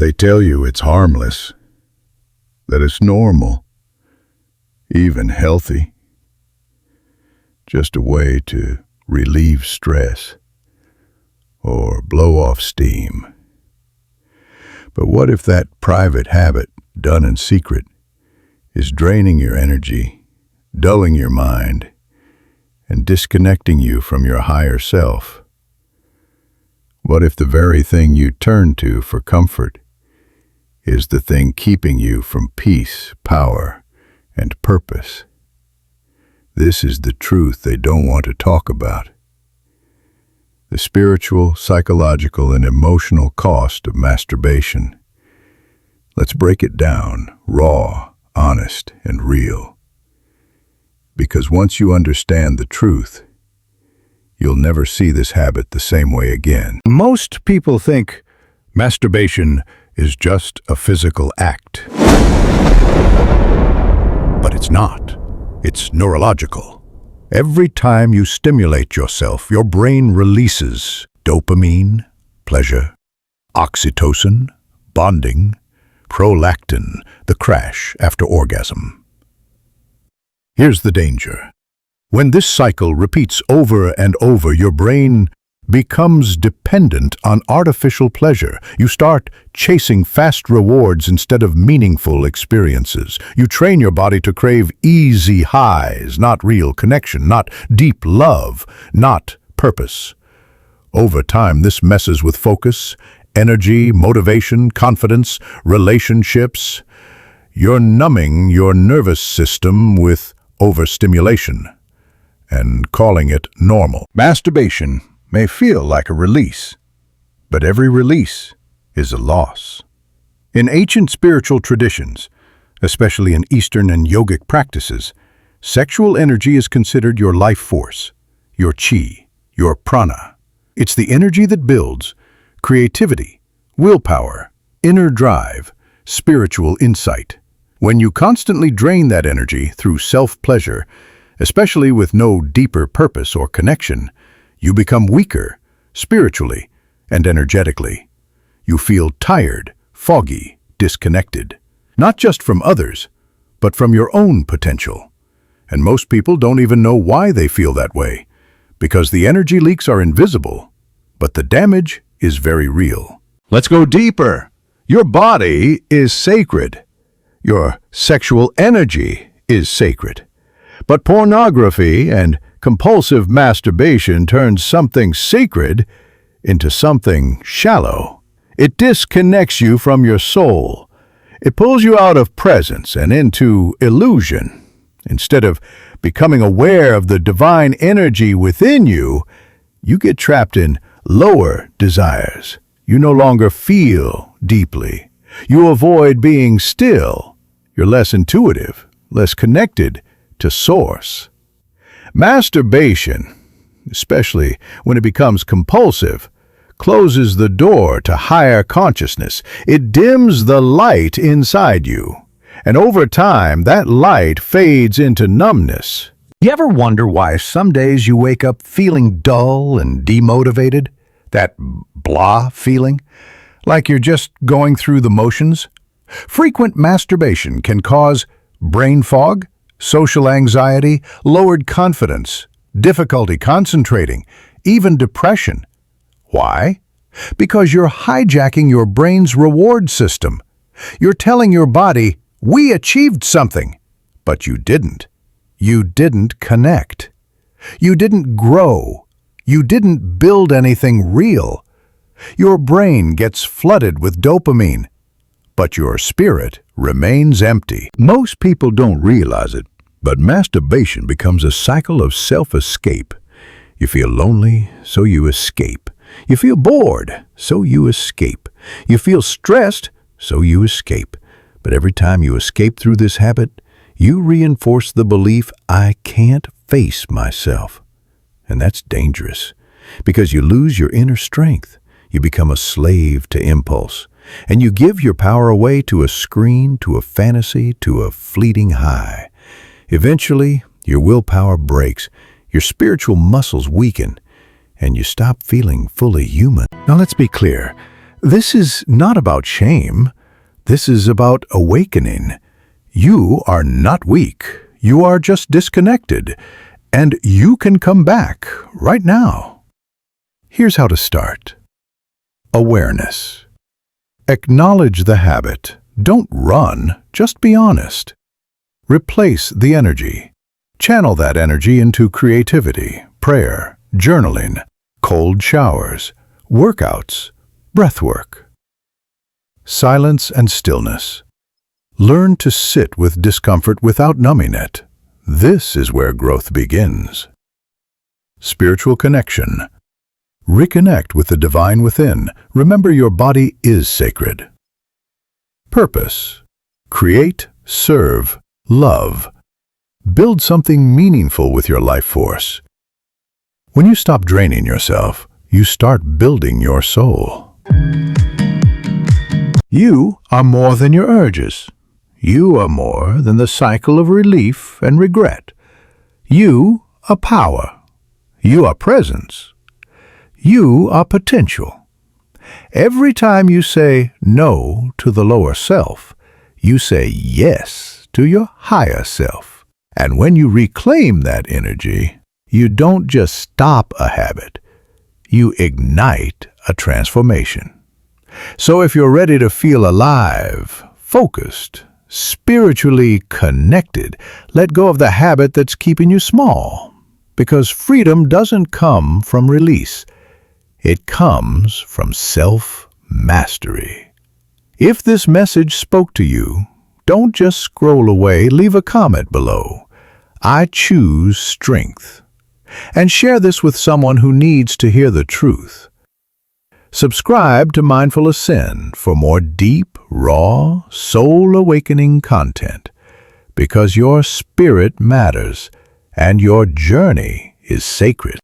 They tell you it's harmless, that it's normal, even healthy. Just a way to relieve stress or blow off steam. But what if that private habit, done in secret, is draining your energy, dulling your mind, and disconnecting you from your higher self? What if the very thing you turn to for comfort is the thing keeping you from peace, power, and purpose? This is the truth they don't want to talk about. The spiritual, psychological, and emotional cost of masturbation. Let's break it down, raw, honest, and real. Because once you understand the truth, you'll never see this habit the same way again. Most people think masturbation is just a physical act. But it's not. It's neurological. Every time you stimulate yourself, your brain releases dopamine, pleasure, oxytocin, bonding, prolactin, the crash after orgasm. Here's the danger. When this cycle repeats over and over, your brain becomes dependent on artificial pleasure. You start chasing fast rewards instead of meaningful experiences. You train your body to crave easy highs, not real connection, not deep love, not purpose. Over time, this messes with focus, energy, motivation, confidence, relationships. You're numbing your nervous system with overstimulation and calling it normal. Masturbation may feel like a release, but every release is a loss. In ancient spiritual traditions, especially in Eastern and yogic practices, sexual energy is considered your life force, your chi, your prana. It's the energy that builds creativity, willpower, inner drive, spiritual insight. When you constantly drain that energy through self-pleasure, especially with no deeper purpose or connection, you become weaker, spiritually and energetically. You feel tired, foggy, disconnected, not just from others, but from your own potential. And most people don't even know why they feel that way, because the energy leaks are invisible, but the damage is very real. Let's go deeper. Your body is sacred. Your sexual energy is sacred. But pornography and compulsive masturbation turns something sacred into something shallow. It disconnects you from your soul. It pulls you out of presence and into illusion. Instead of becoming aware of the divine energy within you, you get trapped in lower desires. You no longer feel deeply. You avoid being still. You're less intuitive, less connected to source. Masturbation, especially when it becomes compulsive, closes the door to higher consciousness. It dims the light inside you, and over time, that light fades into numbness. You ever wonder why some days you wake up feeling dull and demotivated? That blah feeling? Like you're just going through the motions? Frequent masturbation can cause brain fog, social anxiety, lowered confidence, difficulty concentrating, even depression. Why? Because you're hijacking your brain's reward system. You're telling your body, we achieved something, but you didn't. You didn't connect. You didn't grow. You didn't build anything real. Your brain gets flooded with dopamine, but your spirit remains empty. Most people don't realize it, but masturbation becomes a cycle of self-escape. You feel lonely, so you escape. You feel bored, so you escape. You feel stressed, so you escape. But every time you escape through this habit, you reinforce the belief, I can't face myself. And that's dangerous, because you lose your inner strength. You become a slave to impulse, and you give your power away to a screen, to a fantasy, to a fleeting high. Eventually, your willpower breaks, your spiritual muscles weaken, and you stop feeling fully human. Now let's be clear, This is not about shame. This is about awakening. You are not weak. You are just disconnected. And you can come back right now. Here's how to start. Awareness. Acknowledge the habit. Don't run, just be honest. Replace the energy. Channel that energy into creativity, prayer, journaling, cold showers, workouts, breath work. Silence and stillness. Learn to sit with discomfort without numbing it. This is where growth begins. Spiritual connection. Reconnect with the divine within. Remember, your body is sacred. Purpose. Create, serve, love. Build something meaningful with your life force. When you stop draining yourself, you start building your soul. You are more than your urges. You are more than the cycle of relief and regret. You are power. You are presence. You are potential. Every time you say no to the lower self, you say yes to your higher self. And when you reclaim that energy, you don't just stop a habit, you ignite a transformation. So if you're ready to feel alive, focused, spiritually connected, let go of the habit that's keeping you small. Because freedom doesn't come from release. It comes from self-mastery. If this message spoke to you, don't just scroll away, leave a comment below. I choose strength. And share this with someone who needs to hear the truth. Subscribe to Mindful Ascend for more deep, raw, soul-awakening content. Because your spirit matters and your journey is sacred.